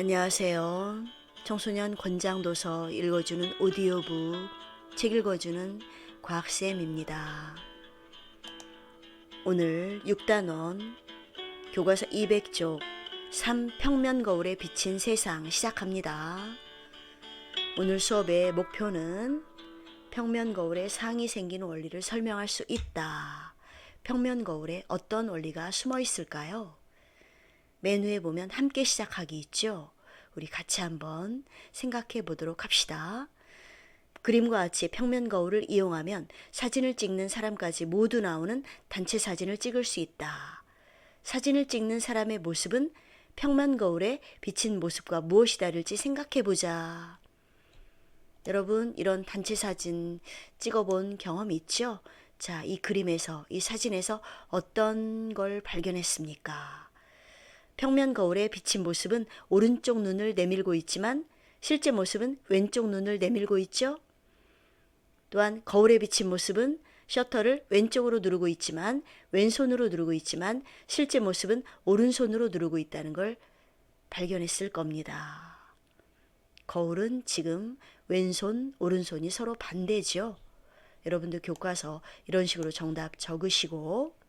안녕하세요. 청소년 권장도서 읽어주는 오디오북 책 읽어주는 과학쌤입니다. 오늘 6단원 교과서 200쪽 3평면 거울에 비친 세상 시작합니다. 오늘 수업의 목표는 평면 거울에 상이 생기는 원리를 설명할 수 있다. 평면 거울에 어떤 원리가 숨어 있을까요? 메뉴에 보면 함께 시작하기 있죠. 우리 같이 한번 생각해 보도록 합시다. 그림과 같이 평면 거울을 이용하면 사진을 찍는 사람까지 모두 나오는 단체 사진을 찍을 수 있다. 사진을 찍는 사람의 모습은 평면 거울에 비친 모습과 무엇이 다를지 생각해 보자. 여러분, 이런 단체 사진 찍어본 경험 있죠? 자, 이 그림에서, 이 사진에서 어떤 걸 발견했습니까? 평면 거울에 비친 모습은 오른쪽 눈을 내밀고 있지만 실제 모습은 왼쪽 눈을 내밀고 있죠. 또한 거울에 비친 모습은 셔터를 왼쪽으로 누르고 있지만 왼손으로 누르고 있지만 실제 모습은 오른손으로 누르고 있다는 걸 발견했을 겁니다. 거울은 지금 왼손, 오른손이 서로 반대죠. 여러분들 교과서 이런 식으로 정답 적으시고,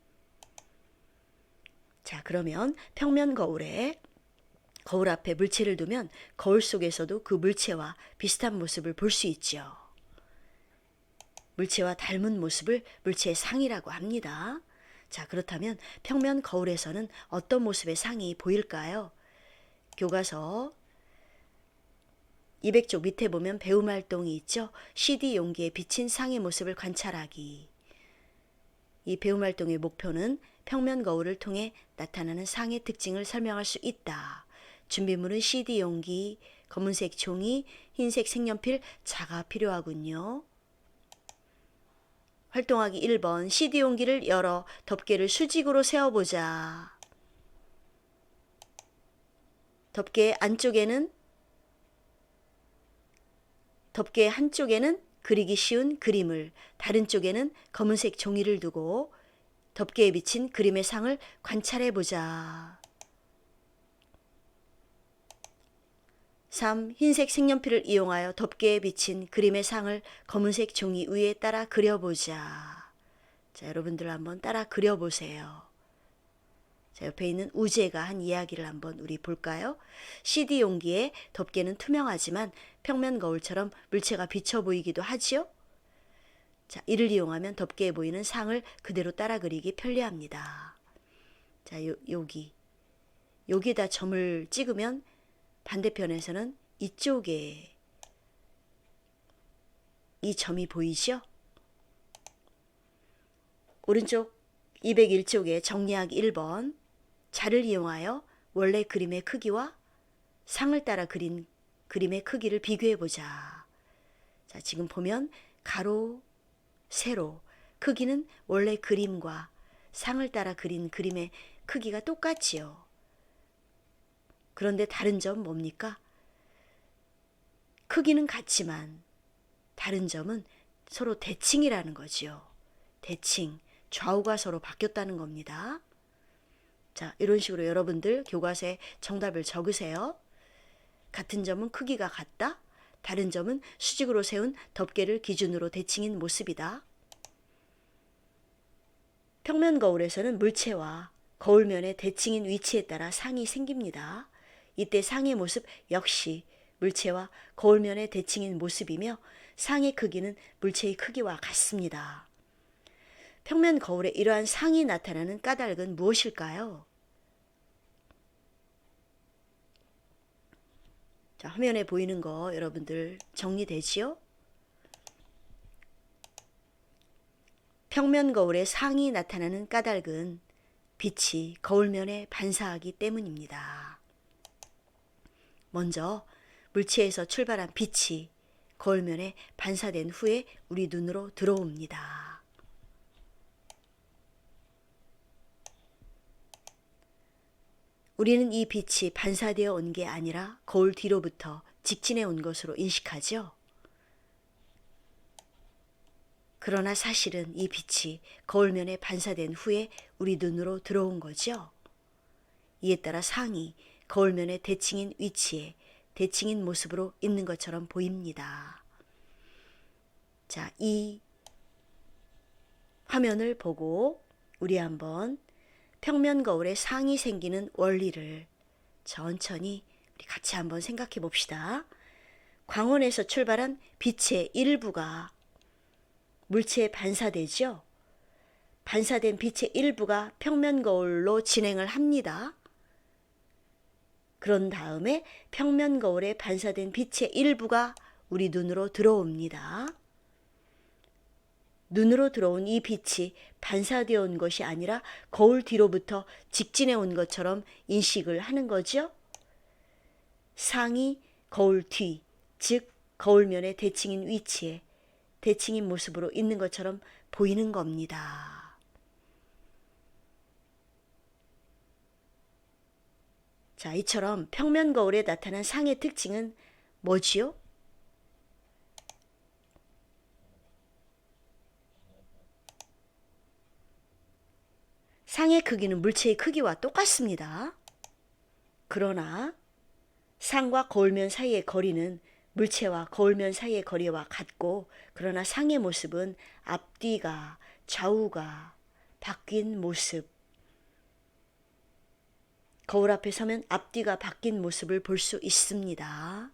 자, 그러면 평면 거울에 거울 앞에 물체를 두면 거울 속에서도 그 물체와 비슷한 모습을 볼 수 있죠. 물체와 닮은 모습을 물체의 상이라고 합니다. 자, 그렇다면 평면 거울에서는 어떤 모습의 상이 보일까요? 교과서 200쪽 밑에 보면 배움 활동이 있죠. CD 용기에 비친 상의 모습을 관찰하기. 이 배움 활동의 목표는 평면 거울을 통해 나타나는 상의 특징을 설명할 수 있다. 준비물은 CD 용기, 검은색 종이, 흰색 색연필, 자가 필요하군요. 활동하기 1번, CD 용기를 열어 덮개를 수직으로 세워보자. 덮개 한쪽에는 그리기 쉬운 그림을, 다른 쪽에는 검은색 종이를 두고 덮개에 비친 그림의 상을 관찰해보자. 3. 흰색 색연필을 이용하여 덮개에 비친 그림의 상을 검은색 종이 위에 따라 그려보자. 자, 여러분들 한번 따라 그려보세요. 자, 옆에 있는 우재가 한 이야기를 한번 우리 볼까요? CD 용기에 덮개는 투명하지만 평면 거울처럼 물체가 비쳐 보이기도 하지요? 자, 이를 이용하면 덮개에 보이는 상을 그대로 따라 그리기 편리합니다. 자, 여기다 점을 찍으면 반대편에서는 이쪽에 이 점이 보이죠? 오른쪽 201쪽에 정리하기 1번, 자를 이용하여 원래 그림의 크기와 상을 따라 그린 그림의 크기를 비교해보자. 자, 지금 보면 가로, 세로, 크기는 원래 그림과 상을 따라 그린 그림의 크기가 똑같지요. 그런데 다른 점 뭡니까? 크기는 같지만 다른 점은 서로 대칭이라는 거지요. 대칭, 좌우가 서로 바뀌었다는 겁니다. 자, 이런 식으로 여러분들 교과서에 정답을 적으세요. 같은 점은 크기가 같다. 다른 점은 수직으로 세운 덮개를 기준으로 대칭인 모습이다. 평면 거울에서는 물체와 거울면의 대칭인 위치에 따라 상이 생깁니다. 이때 상의 모습 역시 물체와 거울면의 대칭인 모습이며 상의 크기는 물체의 크기와 같습니다. 평면 거울에 이러한 상이 나타나는 까닭은 무엇일까요? 자, 화면에 보이는 거 여러분들 정리되지요? 평면 거울에 상이 나타나는 까닭은 빛이 거울면에 반사하기 때문입니다. 먼저 물체에서 출발한 빛이 거울면에 반사된 후에 우리 눈으로 들어옵니다. 우리는 이 빛이 반사되어 온 게 아니라 거울 뒤로부터 직진해 온 것으로 인식하죠. 그러나 사실은 이 빛이 거울면에 반사된 후에 우리 눈으로 들어온 거죠. 이에 따라 상이 거울면의 대칭인 위치에 대칭인 모습으로 있는 것처럼 보입니다. 자, 이 화면을 보고 우리 한번 평면 거울에 상이 생기는 원리를 천천히 우리 같이 한번 생각해 봅시다. 광원에서 출발한 빛의 일부가 물체에 반사되죠. 반사된 빛의 일부가 평면 거울로 진행을 합니다. 그런 다음에 평면 거울에 반사된 빛의 일부가 우리 눈으로 들어옵니다. 눈으로 들어온 이 빛이 반사되어 온 것이 아니라 거울 뒤로부터 직진해 온 것처럼 인식을 하는 거죠. 상이 거울 뒤, 즉 거울면의 대칭인 위치에 대칭인 모습으로 있는 것처럼 보이는 겁니다. 자, 이처럼 평면 거울에 나타난 상의 특징은 뭐지요? 상의 크기는 물체의 크기와 똑같습니다. 그러나 상과 거울면 사이의 거리는 물체와 거울면 사이의 거리와 같고, 그러나 상의 모습은 앞뒤가 좌우가 바뀐 모습, 거울 앞에 서면 앞뒤가 바뀐 모습을 볼 수 있습니다.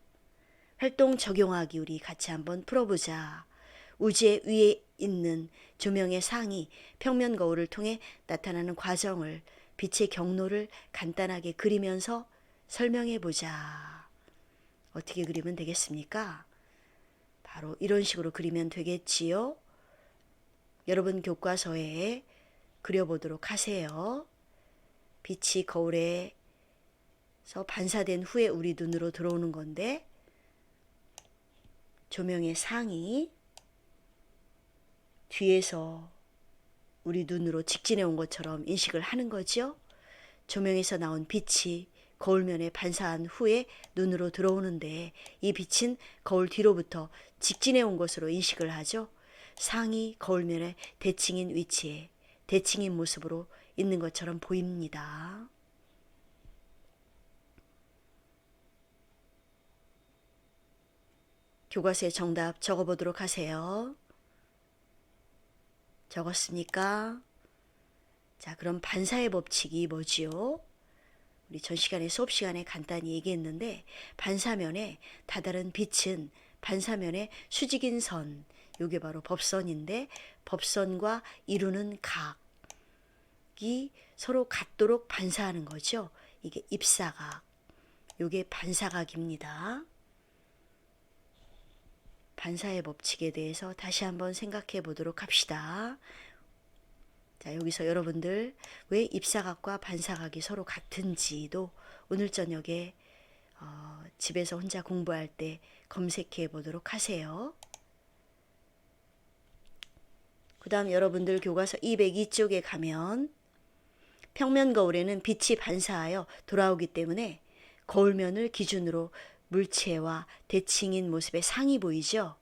활동 적용하기 우리 같이 한번 풀어보자. 우지의 위에 있는 조명의 상이 평면 거울을 통해 나타나는 과정을, 빛의 경로를 간단하게 그리면서 설명해 보자. 어떻게 그리면 되겠습니까? 바로 이런 식으로 그리면 되겠지요. 여러분 교과서에 그려보도록 하세요. 빛이 거울에서 반사된 후에 우리 눈으로 들어오는 건데, 조명의 상이 뒤에서 우리 눈으로 직진해 온 것처럼 인식을 하는 거죠. 조명에서 나온 빛이 거울면에 반사한 후에 눈으로 들어오는데, 이 빛은 거울 뒤로부터 직진해 온 것으로 인식을 하죠. 상이 거울면의 대칭인 위치에 대칭인 모습으로 있는 것처럼 보입니다. 교과서에 정답 적어보도록 하세요. 적었습니까? 자, 그럼 반사의 법칙이 뭐지요? 우리 전 시간에 수업 시간에 간단히 얘기했는데, 반사면에 다다른 빛은 반사면에 수직인 선, 요게 바로 법선인데, 법선과 이루는 각이 서로 같도록 반사하는 거죠. 이게 입사각, 요게 반사각입니다. 반사의 법칙에 대해서 다시 한번 생각해 보도록 합시다. 자, 여기서 여러분들 왜 입사각과 반사각이 서로 같은지도 오늘 저녁에 집에서 혼자 공부할 때 검색해 보도록 하세요. 그 다음 여러분들 교과서 202쪽에 가면 평면 거울에는 빛이 반사하여 돌아오기 때문에 거울면을 기준으로 물체와 대칭인 모습의 상이 보이죠.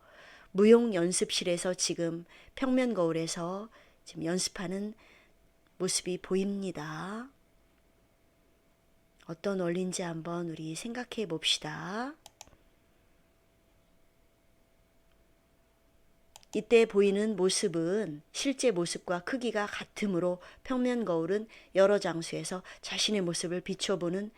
무용 연습실에서 지금 평면 거울에서 지금 연습하는 모습이 보입니다. 어떤 원리인지 한번 우리 생각해 봅시다. 이때 보이는 모습은 실제 모습과 크기가 같으므로 평면 거울은 여러 장소에서 자신의 모습을 비춰보는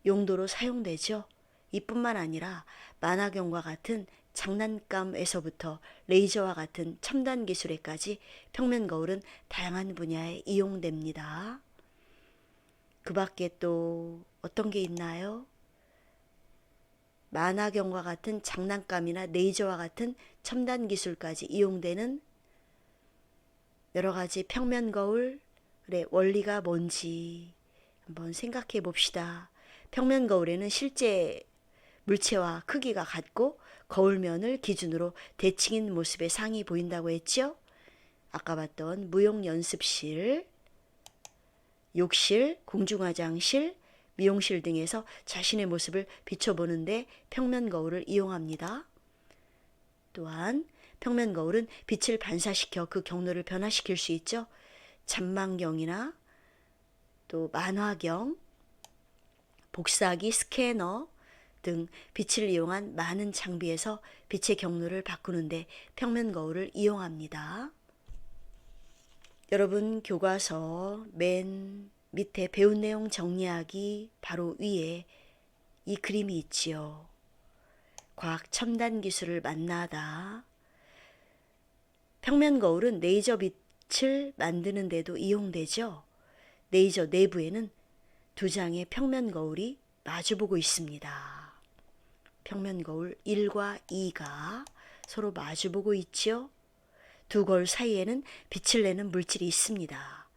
용도로 사용되죠. 이뿐만 아니라 만화경과 같은 장난감에서부터 레이저와 같은 첨단 기술에까지 평면 거울은 다양한 분야에 이용됩니다. 그 밖에 또 어떤 게 있나요? 만화경과 같은 장난감이나 레이저와 같은 첨단 기술까지 이용되는 여러 가지 평면 거울의 원리가 뭔지 한번 생각해 봅시다. 평면 거울에는 실제 물체와 크기가 같고 거울면을 기준으로 대칭인 모습의 상이 보인다고 했죠. 아까 봤던 무용 연습실, 욕실, 공중화장실, 미용실 등에서 자신의 모습을 비춰보는데 평면 거울을 이용합니다. 또한 평면 거울은 빛을 반사시켜 그 경로를 변화시킬 수 있죠. 잔망경이나 또 만화경, 복사기, 스캐너 등 빛을 이용한 많은 장비에서 빛의 경로를 바꾸는데 평면 거울을 이용합니다. 여러분 교과서 맨 밑에 배운 내용 정리하기 바로 위에 이 그림이 있지요. 과학 첨단 기술을 만나다. 평면 거울은 레이저 빛을 만드는 데도 이용되죠. 레이저 내부에는 두 장의 평면 거울이 마주보고 있습니다. 평면 거울 1과 2가 서로 마주보고 있죠. 두 거울 사이에는 빛을 내는 물질이 있습니다.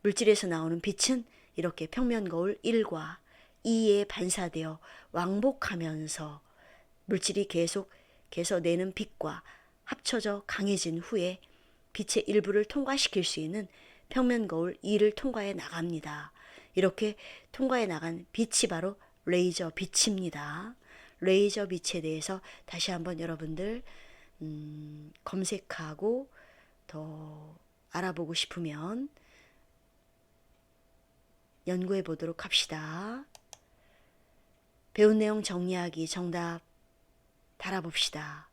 물질에서 나오는 빛은 이렇게 평면 거울 1과 2에 반사되어 왕복하면서 물질이 계속해서 내는 빛과 합쳐져 강해진 후에 빛의 일부를 통과시킬 수 있는 평면 거울 2를 통과해 나갑니다. 이렇게 통과해 나간 빛이 바로 레이저 빛입니다. 레이저 빛에 대해서 다시 한번 여러분들 검색하고 더 알아보고 싶으면 연구해 보도록 합시다. 배운 내용 정리하기 정답 달아봅시다.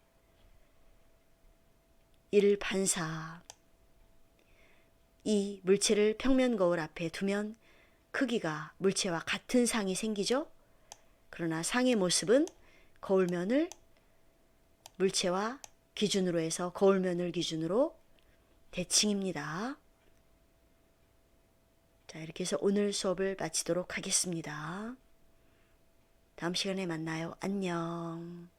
1. 반사. 2. 물체를 평면 거울 앞에 두면 크기가 물체와 같은 상이 생기죠. 그러나 상의 모습은 거울면을 물체와 기준으로 해서 거울면을 기준으로 대칭입니다. 자, 이렇게 해서 오늘 수업을 마치도록 하겠습니다. 다음 시간에 만나요. 안녕.